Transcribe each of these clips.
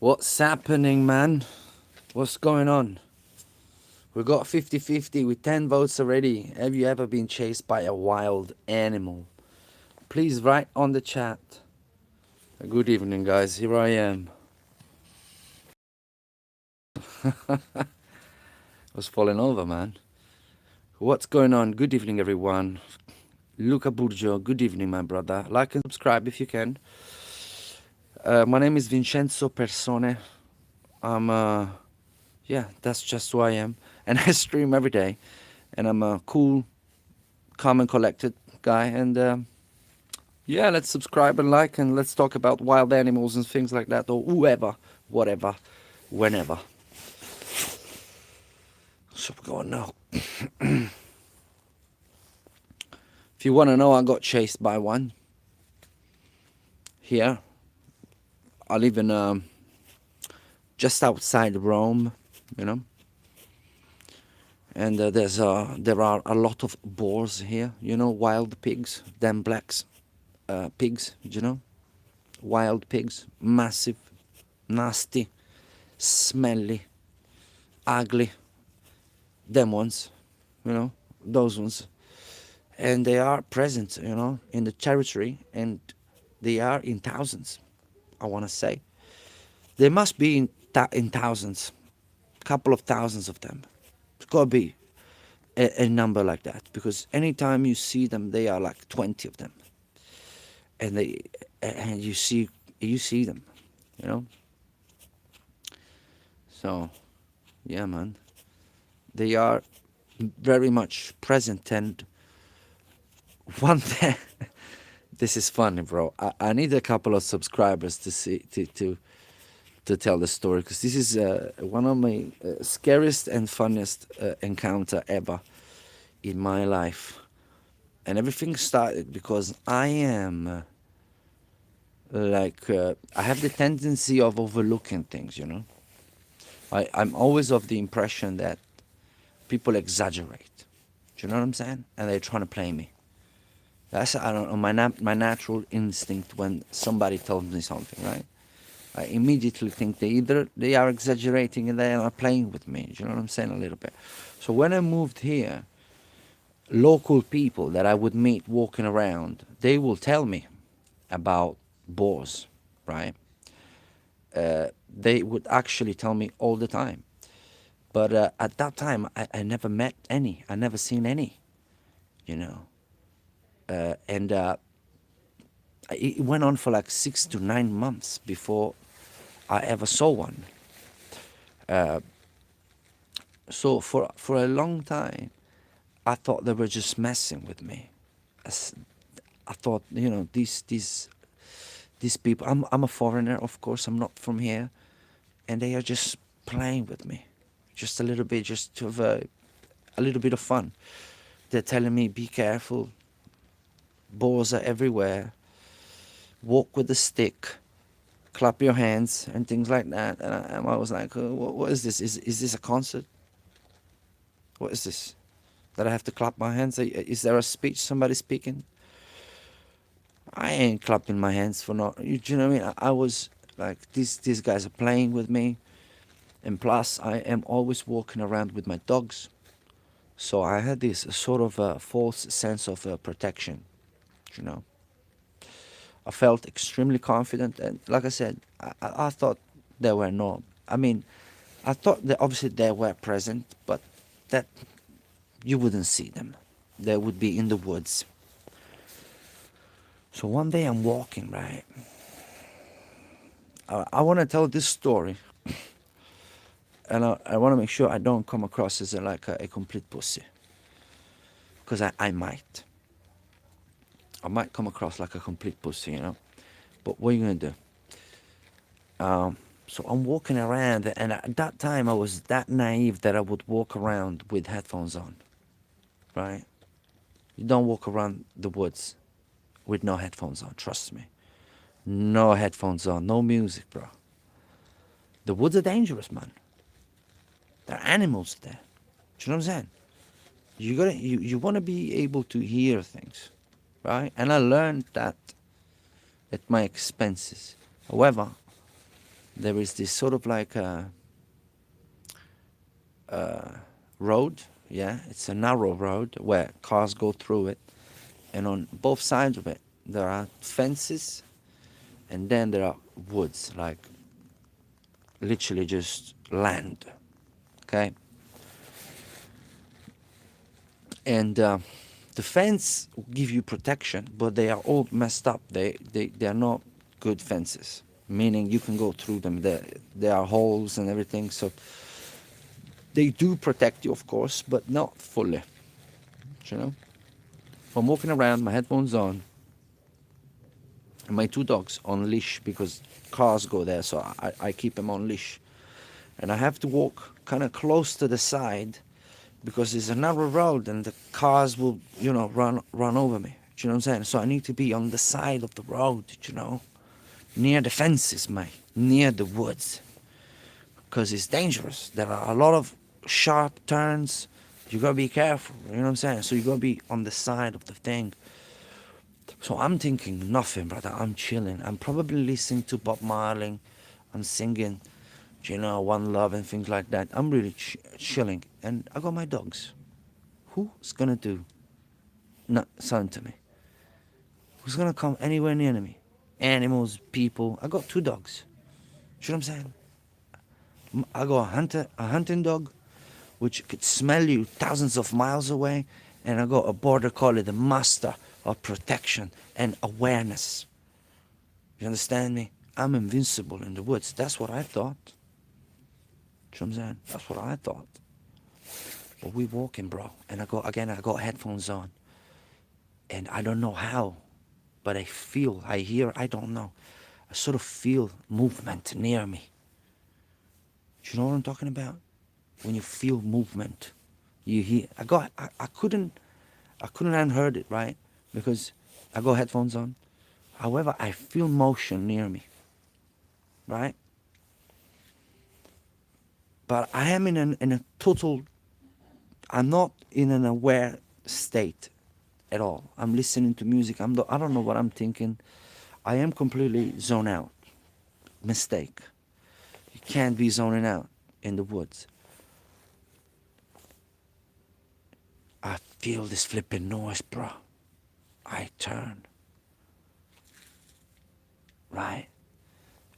What's happening, man? What's going on? We got 50-50 with 10 votes already. Have you ever been chased by a wild animal? Please write on the chat. Good evening, guys. Here I am. I was falling over, man. What's going on? Good evening, everyone. Luca Burgio, good evening, my brother. Like and subscribe if you can. My name is Vincenzo Persone. Yeah, that's just who I am. And I stream every day. And I'm a cool, calm and collected guy. And yeah, let's subscribe and like, and let's talk about wild animals and things like that, or whoever, whatever, whenever. So we're going now. If you want to know, I got chased by one. Here, I live in just outside Rome, you know. And there are a lot of boars here, you know, wild pigs, them blacks, pigs, you know, wild pigs, massive, nasty, smelly, ugly, them ones, you know, those ones. And they are present, you know, in the territory, and they are in thousands, I want to say. They must be in thousands, couple of thousands of them. It's got to be a number like that, because anytime you see them, they are like 20 of them. And you see them, you know. So, yeah, man. They are very much present, and one day, this is funny, bro. I need a couple of subscribers to tell the story, because this is one of my scariest and funniest encounter ever in my life. And everything started because I am I have the tendency of overlooking things, you know. I'm always of the impression that people exaggerate. Do you know what I'm saying? And they're trying to play me. That's, I don't know, my natural instinct when somebody tells me something, right? I immediately think they are exaggerating and they are playing with me. Do you know what I'm saying? A little bit. So when I moved here, local people that I would meet walking around, they will tell me about boars, right? They would actually tell me all the time. But at that time, I never met any. I never seen any, you know. And it went on for like 6 to 9 months before I ever saw one. So for a long time, I thought they were just messing with me. I thought, you know, these people. I'm a foreigner, of course. I'm not from here, and they are just playing with me, just a little bit, just to have a little bit of fun. They're telling me, be careful. Boars are everywhere. Walk with a stick. Clap your hands and things like that. And I was like, what is this? Is this a concert? What is this? That I have to clap my hands? Is there a speech somebody speaking? I ain't clapping my hands for not. Do you know what I mean? I was like, these guys are playing with me. And plus, I am always walking around with my dogs. So I had this sort of false sense of protection, you know. I felt extremely confident, and like I said, I thought there were no. I mean, I thought that obviously they were present, but that you wouldn't see them. They would be in the woods. So one day I'm walking, right? I want to tell this story, and I want to make sure I don't come across as a complete pussy, because I might. I might come across like a complete pussy, you know. But what are you gonna do? So I'm walking around, and at that time I was that naive that I would walk around with headphones on, right? You don't walk around the woods with no headphones on, trust me. No headphones on, no music, bro. The woods are dangerous, man. There are animals there. Do you know what I'm saying? You want to be able to hear things, right? And I learned that at my expenses. However, there is this sort of like a road. Yeah, it's a narrow road where cars go through it, and on both sides of it there are fences, and then there are woods, like literally just land. Okay, and the fence give you protection, but they are all messed up. They are not good fences. Meaning you can go through them. There are holes and everything. So they do protect you, of course, but not fully. You know. If I'm walking around, my headphones on, and my two dogs on leash because cars go there, so I keep them on leash, and I have to walk kind of close to the side because it's a narrow road and the cars will, run over me. Do you know what I'm saying? So I need to be on the side of the road, near the fences, mate, near the woods, because it's dangerous. There are a lot of sharp turns. You gotta be careful. You know what I'm saying? So you gotta be on the side of the thing. So I'm thinking nothing, brother. I'm chilling. I'm probably listening to Bob Marley. I'm singing, One Love and things like that. I'm really chilling. And I got my dogs. Who's gonna do not something to me? Who's gonna come anywhere near me? Animals, people. I got two dogs. You know what I'm saying? I got a hunting dog, which could smell you thousands of miles away, and I got a border collie, the master of protection and awareness. You understand me? I'm invincible in the woods. That's what I thought. You know what I'm saying? That's what I thought. But we walking, bro, and I got headphones on, and I don't know how, but I hear, I don't know. I sort of feel movement near me. Do you know what I'm talking about? When you feel movement, you hear. I couldn't unheard it, right? Because I got headphones on. However, I feel motion near me, right? But I am in a total. I'm not in an aware state at all. I'm listening to music. I don't know what I'm thinking. I am completely zoned out. Mistake. You can't be zoning out in the woods. I feel this flipping noise, bro. I turn. Right?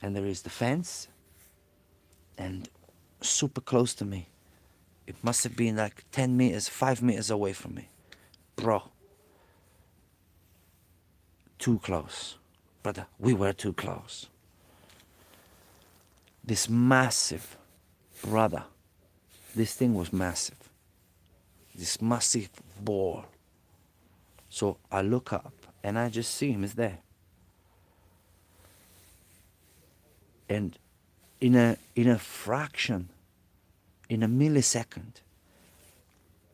And there is the fence, and super close to me. It must have been like 10 meters, 5 meters away from me. Bro. Too close. Brother, we were too close. This massive, brother, this thing was massive. This massive boar. So I look up and I just see him is there. And in a fraction, in a millisecond,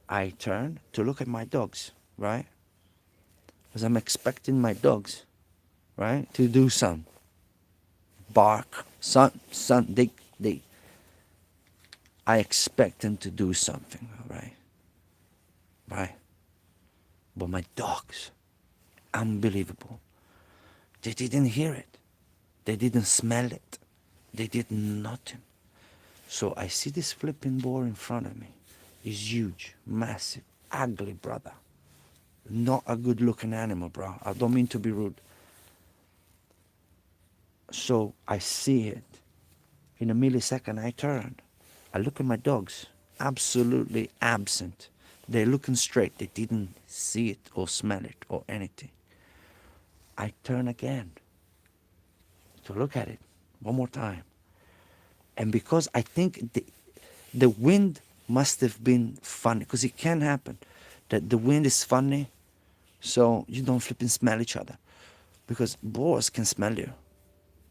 I turn to look at my dogs, right? Because I'm expecting my dogs, right, to do some bark, they I expect them to do something, right? Right? But my dogs, unbelievable. They didn't hear it. They didn't smell it. They did nothing. So I see this flipping boar in front of me. He's huge, massive, ugly, brother. Not a good looking animal, bro. I don't mean to be rude. So I see it. In a millisecond, I turn. I look at my dogs. Absolutely absent. They're looking straight. They didn't see it or smell it or anything. I turn again to look at it one more time. And because I think the wind must have been funny, because it can happen that the wind is funny, so you don't flip and smell each other. Because boars can smell you.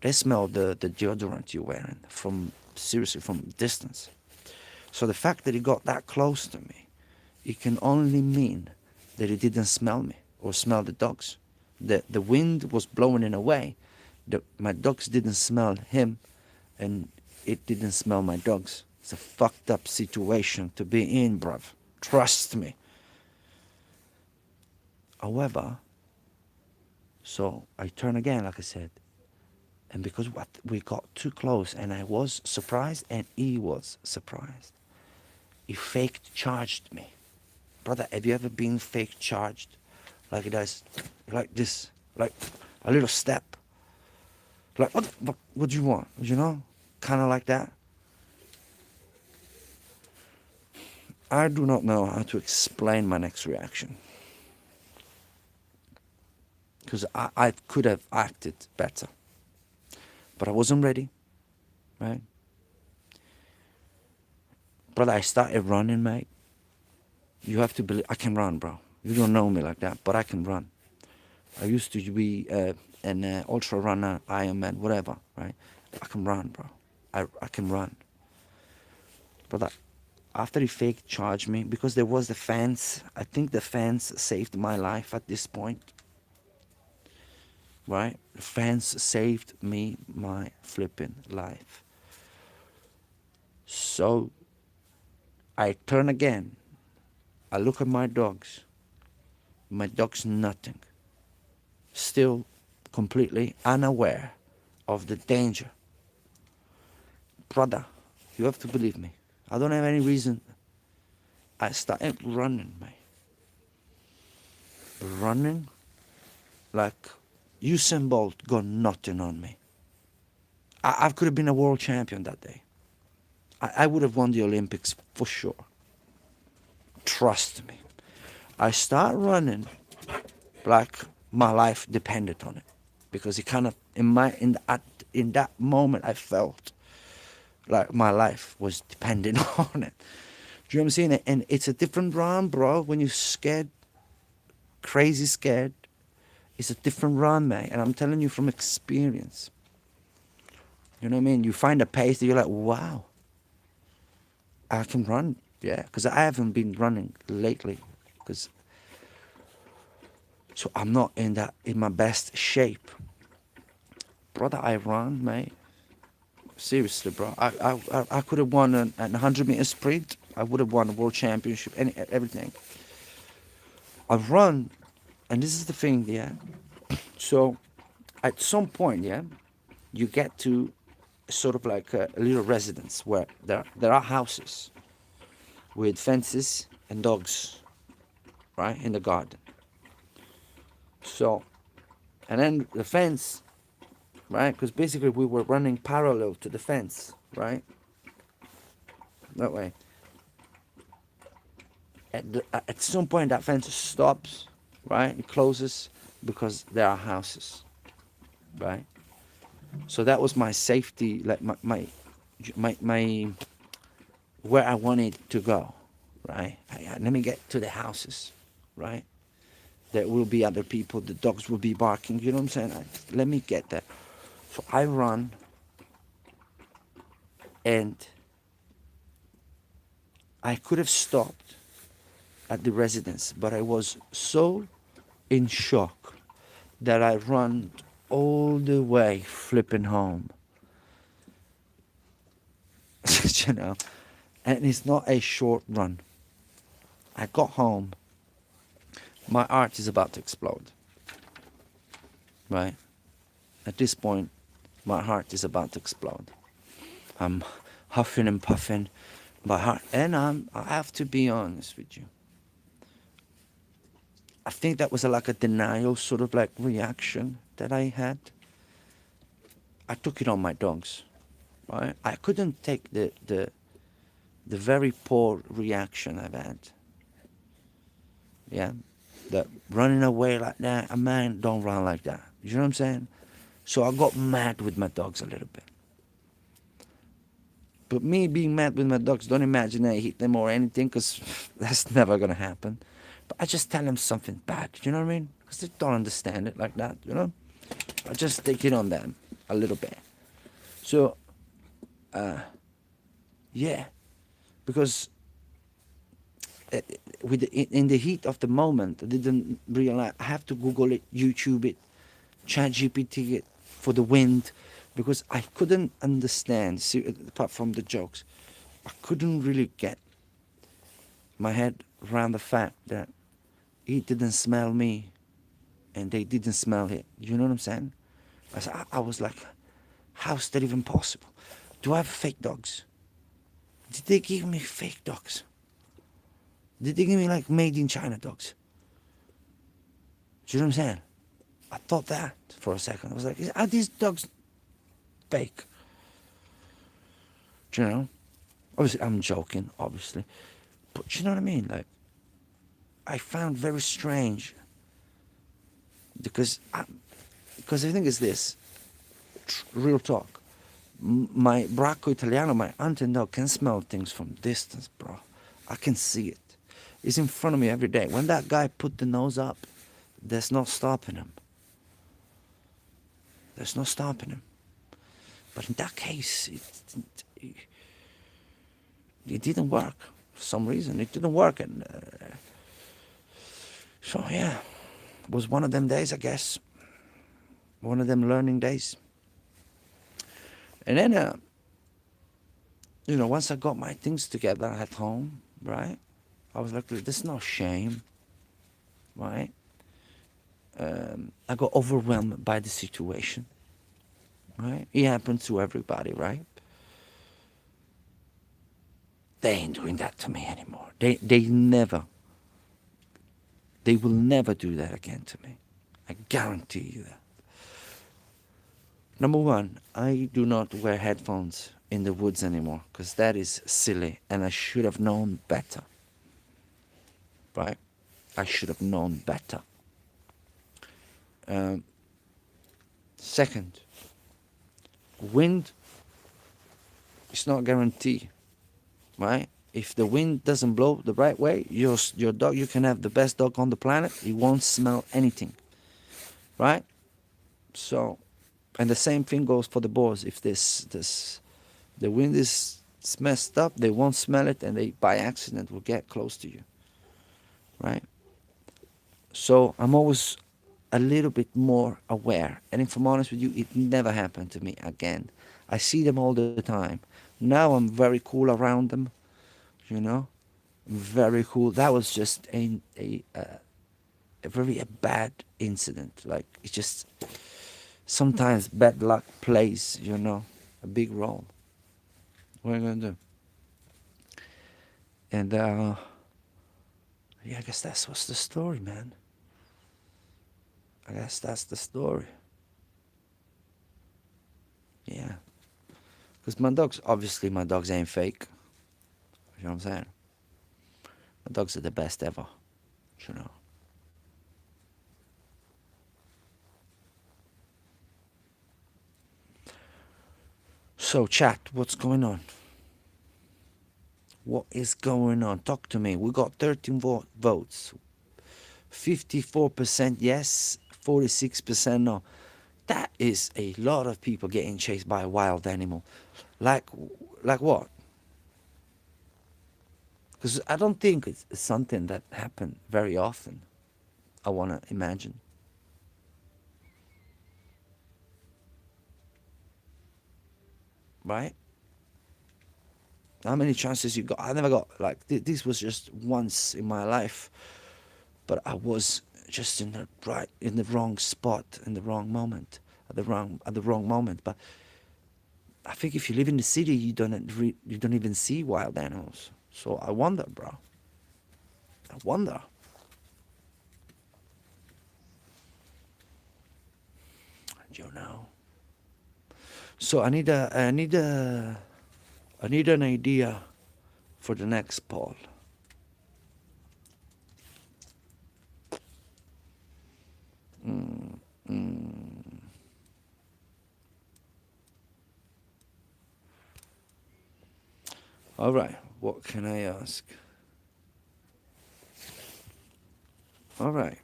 They smell the deodorant you're wearing seriously from distance. So the fact that he got that close to me, it can only mean that he didn't smell me or smell the dogs. The wind was blowing in a way that my dogs didn't smell him, and it didn't smell my dogs. It's a fucked up situation to be in, bruv. Trust me. However, so I turn again, like I said, And because what we got too close, and I was surprised, and he was surprised. He fake charged me. Brother, have you ever been fake charged? Like it does, like this, like a little step. Like, what do you want? You know? Kind of like that. I do not know how to explain my next reaction. Because I could have acted better. But I wasn't ready, right? Brother, I started running, mate. You have to believe, I can run, bro. You don't know me like that, but I can run. I used to be an ultra runner, Ironman, whatever, right? I can run, bro. I can run. Brother, after he fake charged me, because there was the fence, I think the fence saved my life at this point, right? The fence saved me my flipping life. So I turn again. I look at my dogs. My dog's nothing. Still completely unaware of the danger. Brother, you have to believe me. I don't have any reason. I started running, mate. Running like Usain Bolt got nothing on me. I could have been a world champion that day. I would have won the Olympics for sure. Trust me. I start running like my life depended on it, because it kind of in that moment I felt like my life was depending on it. Do you know what I'm saying? And it's a different run, bro. When you're scared, crazy scared, it's a different run, man. And I'm telling you from experience. You know what I mean? You find a pace that you're like, wow, I can run. Yeah, because I haven't been running lately. So I'm not in my best shape. Brother, I run, mate. Seriously, bro. I could have won an 100-meter sprint. I would have won a world championship, everything. I run, and this is the thing, yeah. So at some point, yeah, you get to sort of like a little residence where there are houses with fences and dogs, right, in the garden. So, and then the fence, right, because basically we were running parallel to the fence, right, that way. At some point that fence stops, right, it closes because there are houses, right. So that was my safety, like my where I wanted to go, right. Let me get to the houses, right. There will be other people, the dogs will be barking, you know what I'm saying. Let me get there. So I run, and I could have stopped at the residence, but I was so in shock that I run all the way flipping home. You know, and it's not a short run. I got home, my heart is about to explode, right? At this point, my heart is about to explode. I'm huffing and puffing, my heart, and I have to be honest with you. I think that was like a denial sort of like reaction that I had. I took it on my dogs, right? I couldn't take the very poor reaction I've had. Yeah, that running away like that, a man don't run like that. You know what I'm saying? So I got mad with my dogs a little bit. But me being mad with my dogs, don't imagine I hit them or anything, because that's never gonna happen. But I just tell them something bad. You know what I mean? Because they don't understand it like that. You know? I just take it on them a little bit. So, yeah, because in the heat of the moment, I didn't realize I have to Google it, YouTube it, Chat GPT it for the wind, because I couldn't understand. See, apart from the jokes, I couldn't really get my head around the fact that he didn't smell me, and they didn't smell it. You know what I'm saying? I was like, How's that even possible? Do I have fake dogs? Did they give me fake dogs? Did they give me like made in China dogs? Do you know what I'm saying? I thought that for a second. I was like, are these dogs fake? Do you know? Obviously, I'm joking, obviously. But you know what I mean? Like, I found very strange because I think it's this real talk. My Bracco Italiano, my hunting dog, can smell things from distance, bro. I can see it. It's in front of me every day. When that guy put the nose up, there's no stopping him. There's no stopping him. But in that case, it didn't work. For some reason, it didn't work. And so, yeah, it was one of them days, I guess. One of them learning days. And then, once I got my things together at home, right, I was like, there's no shame, right? I got overwhelmed by the situation, right? It happens to everybody, right? They ain't doing that to me anymore. They will never do that again to me. I guarantee you that. Number one, I do not wear headphones in the woods anymore because that is silly and I should have known better. Right? I should have known better. Second, wind is not guaranteed. Right? If the wind doesn't blow the right way, your dog, you can have the best dog on the planet, it won't smell anything. Right? So, and the same thing goes for the boars. If the wind is messed up, they won't smell it, and they by accident will get close to you. Right? So I'm always a little bit more aware. And if I'm honest with you, it never happened to me again. I see them all the time. Now I'm very cool around them. Very cool. That was just a very bad incident. Like, it's just sometimes bad luck plays, a big role. What are you gonna do? And yeah, I guess that's what's the story, man. I guess that's the story. Yeah. Because my dogs ain't fake. You know what I'm saying? My dogs are the best ever. You know. So, chat, what's going on? What is going on? Talk to me. We got 13 votes. 54% yes, 46% no. That is a lot of people getting chased by a wild animal. Like what? Because I don't think it's something that happened very often. I want to imagine. Right? How many chances you got? I never got, like, this was just once in my life, but I was just in the wrong spot, in the wrong moment, at the wrong moment. But I think if you live in the city, you don't even see wild animals. So I wonder, bro. I wonder. I don't know. So I need an idea for the next poll. All right. What can I ask? All right.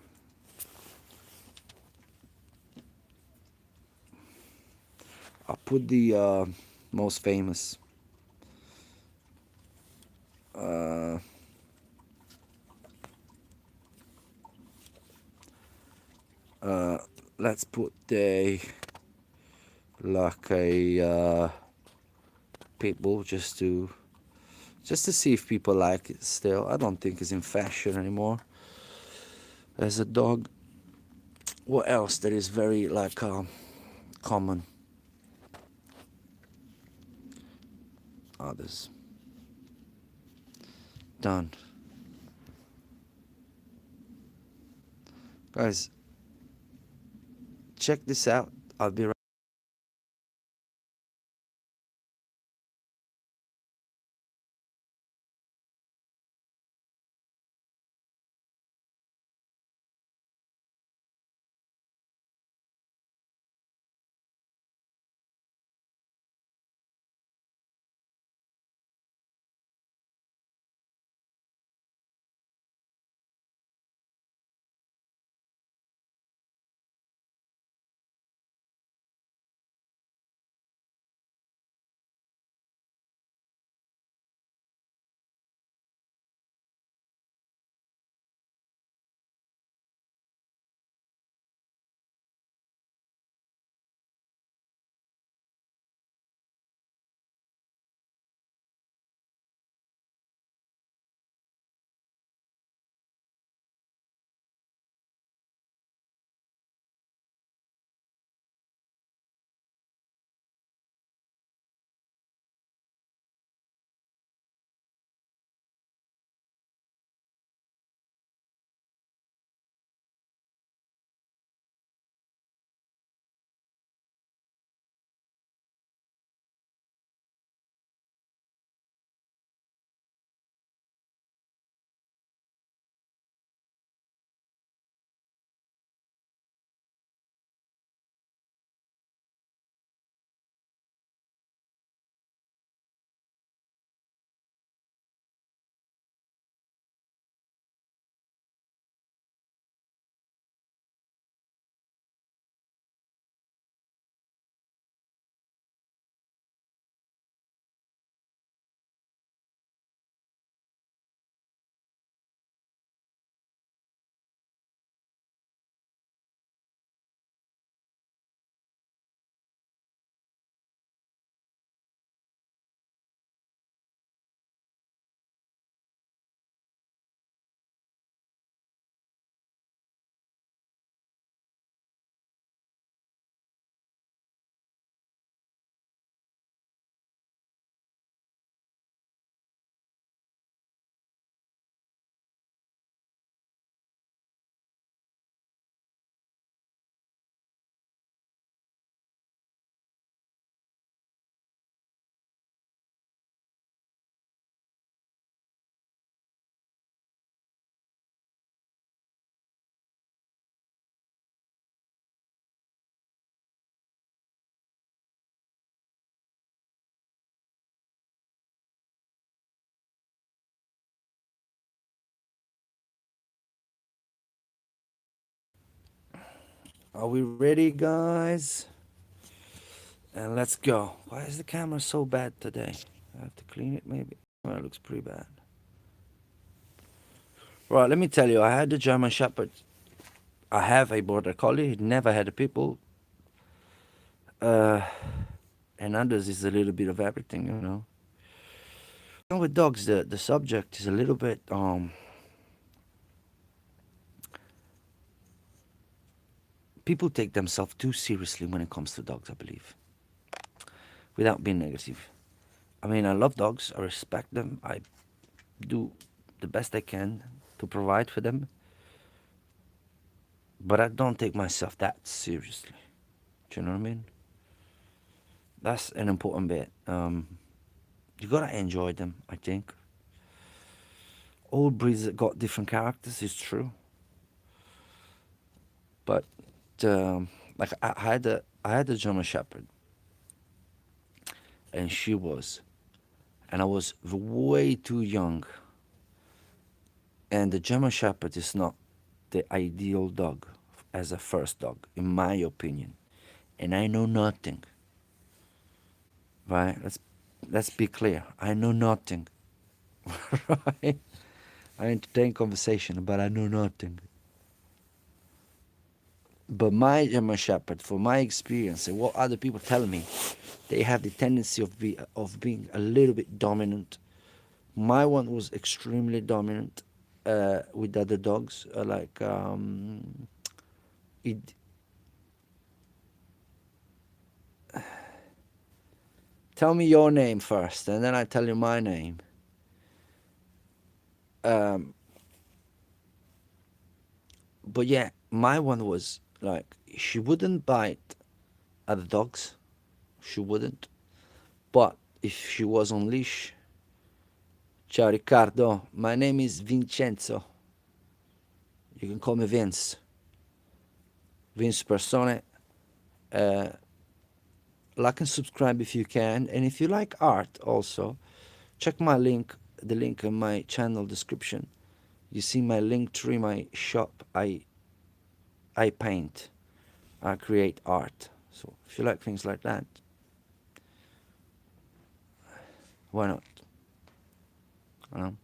I'll put the most famous. Let's put a pit bull just to see if people like it still. I don't think it's in fashion anymore as a dog. What else that is very common? others. Done. Guys, check this out. I'll be right Are we ready, guys? And let's go. Why is the camera so bad today? I have to clean it, maybe. Well, it looks pretty bad. Right, let me tell you, I had a German Shepherd. I have a Border Collie. Never had a people. Uh, and others is a little bit of everything, you know. And with dogs, the subject is a little bit people take themselves too seriously when it comes to dogs, I believe, without being negative. I mean, I love dogs. I respect them. I do the best I can to provide for them, but I don't take myself that seriously. Do you know what I mean? That's an important bit. You gotta enjoy them. I think all breeds got different characters. It's true, but like I had a German Shepherd, and and I was way too young. And the German Shepherd is not the ideal dog as a first dog, in my opinion. And I know nothing, right? Let's be clear. I know nothing, right? I entertain conversation, but I know nothing. But my German Shepherd, for my experience and what other people tell me, they have the tendency of being a little bit dominant. My one was extremely dominant with other dogs. It Tell me your name first, and then I tell you my name. Um, but yeah, my one was like she wouldn't bite at the dogs. She wouldn't. But if she was on leash, ciao Riccardo, my name is Vincenzo. You can call me Vince. Vince Persone. Uh, like and subscribe if you can, and if you like art also, check my link, the link in my channel description. You see my link tree, my shop. I paint, I create art. So if you like things like that, why not? You know?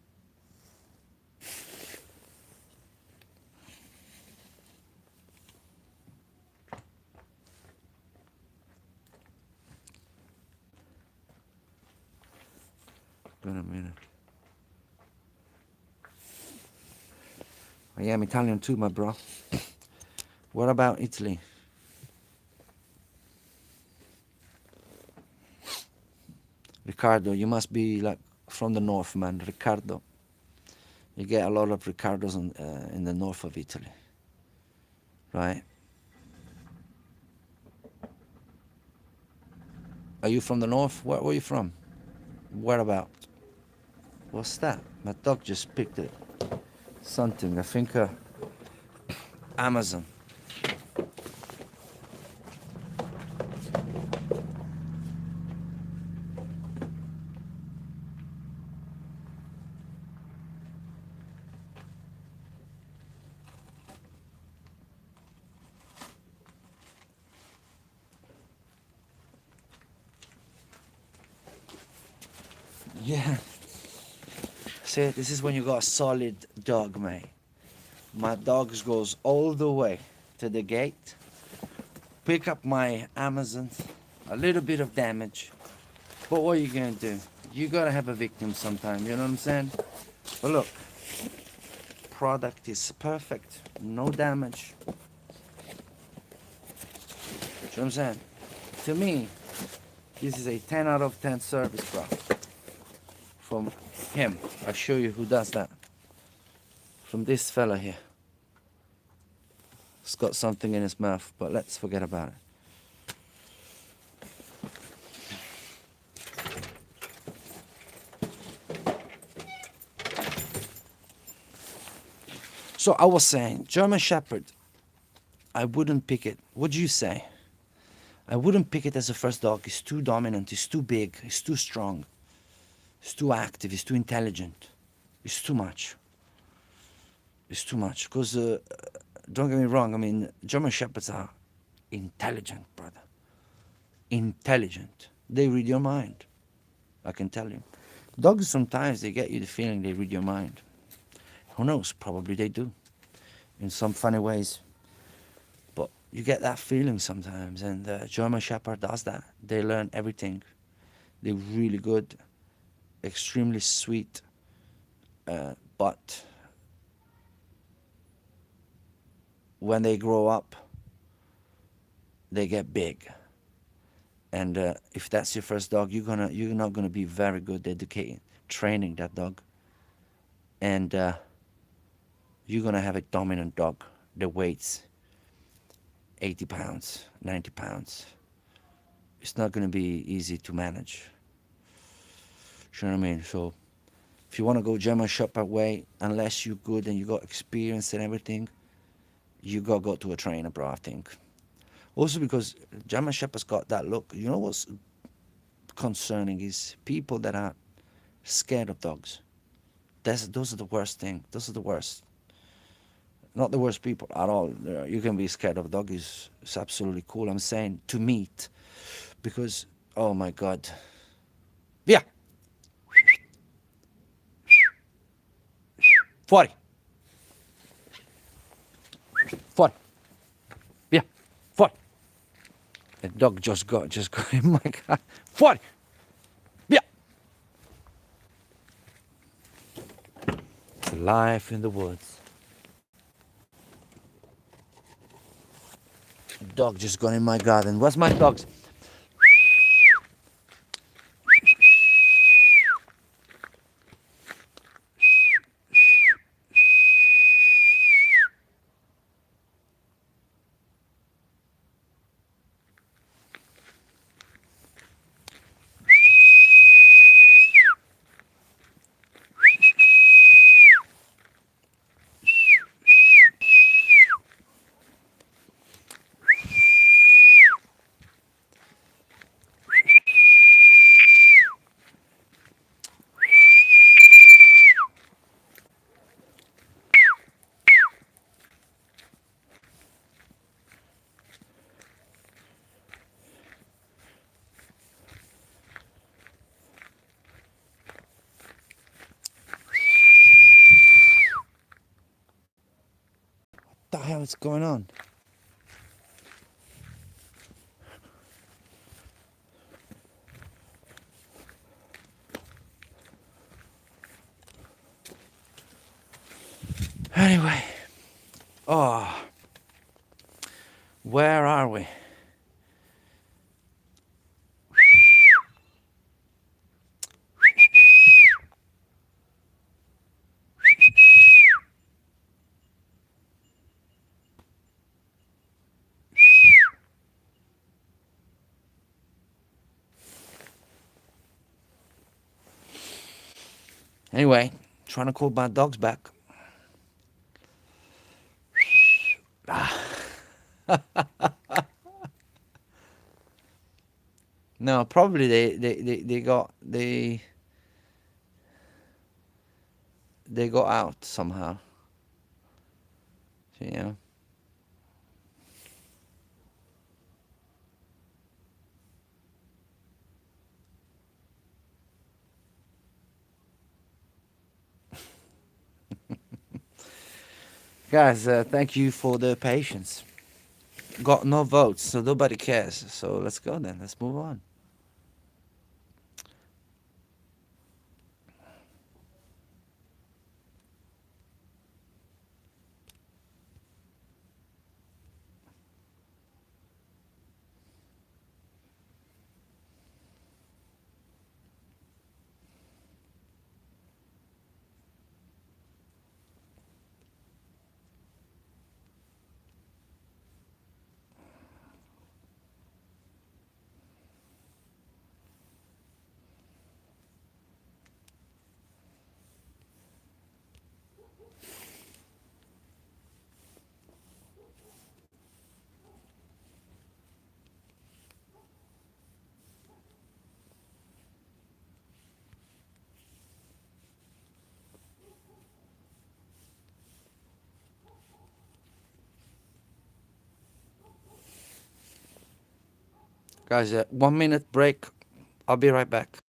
Wait a minute. I am Italian too, my bro. What about Italy? Riccardo, you must be like from the north, man. Riccardo. You get a lot of Riccardos in the north of Italy, right? Are you from the north? Where are you from? Where about? What's that? My dog just picked it. Something. I think Amazon. Yeah. See, this is when you got a solid dog, mate. My dog goes all the way to the gate, pick up my Amazon, a little bit of damage. But what are you gonna do? You gotta have a victim sometime, you know what I'm saying? But look, product is perfect, no damage. You know what I'm saying? To me, this is a 10 out of 10 service, bro. From him. I'll show you who does that. From this fella here. He's got something in his mouth, but let's forget about it. So I was saying, German Shepherd, I wouldn't pick it. What do you say? I wouldn't pick it as a first dog. It's too dominant, it's too big, it's too strong, it's too active, it's too intelligent. It's too much. It's too much. Because, don't get me wrong, I mean, German Shepherds are intelligent, brother. Intelligent. They read your mind. I can tell you. Dogs sometimes they get you the feeling they read your mind. Who knows? Probably they do. In some funny ways. But you get that feeling sometimes, and German Shepherd does that. They learn everything. They're really good, extremely sweet, but when they grow up, they get big. And if that's your first dog, you're not gonna be very good educating, training that dog, and you're gonna have a dominant dog that weighs 80 pounds, 90 pounds. It's not gonna be easy to manage. You know what I mean? So if you want to go German Shepherd way, unless you're good and you got experience and everything, you gotta go to a trainer, bro. I think. Also because German Shepherd's got that look. You know what's concerning is people that are scared of dogs. Those are the worst thing. Those are the worst. Not the worst people at all. You can be scared of a dog. It's absolutely cool. I'm saying to meet, because oh my god, via, fuori, fuori, via, fuori. The dog just got in my car. Fuori, via. It's life in the woods. Dog just got in my garden. What's my dogs? hell is going on? Anyway, oh, where are we? Anyway, trying to call my dogs back. No, probably they got out somehow. So, yeah. Guys, thank you for the patience. Got no votes, so nobody cares. So let's go then. Let's move on. Guys, 1 minute break. I'll be right back.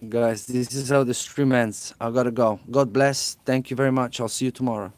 Guys, this is how the stream ends. I gotta go. God bless. Thank you very much. I'll see you tomorrow.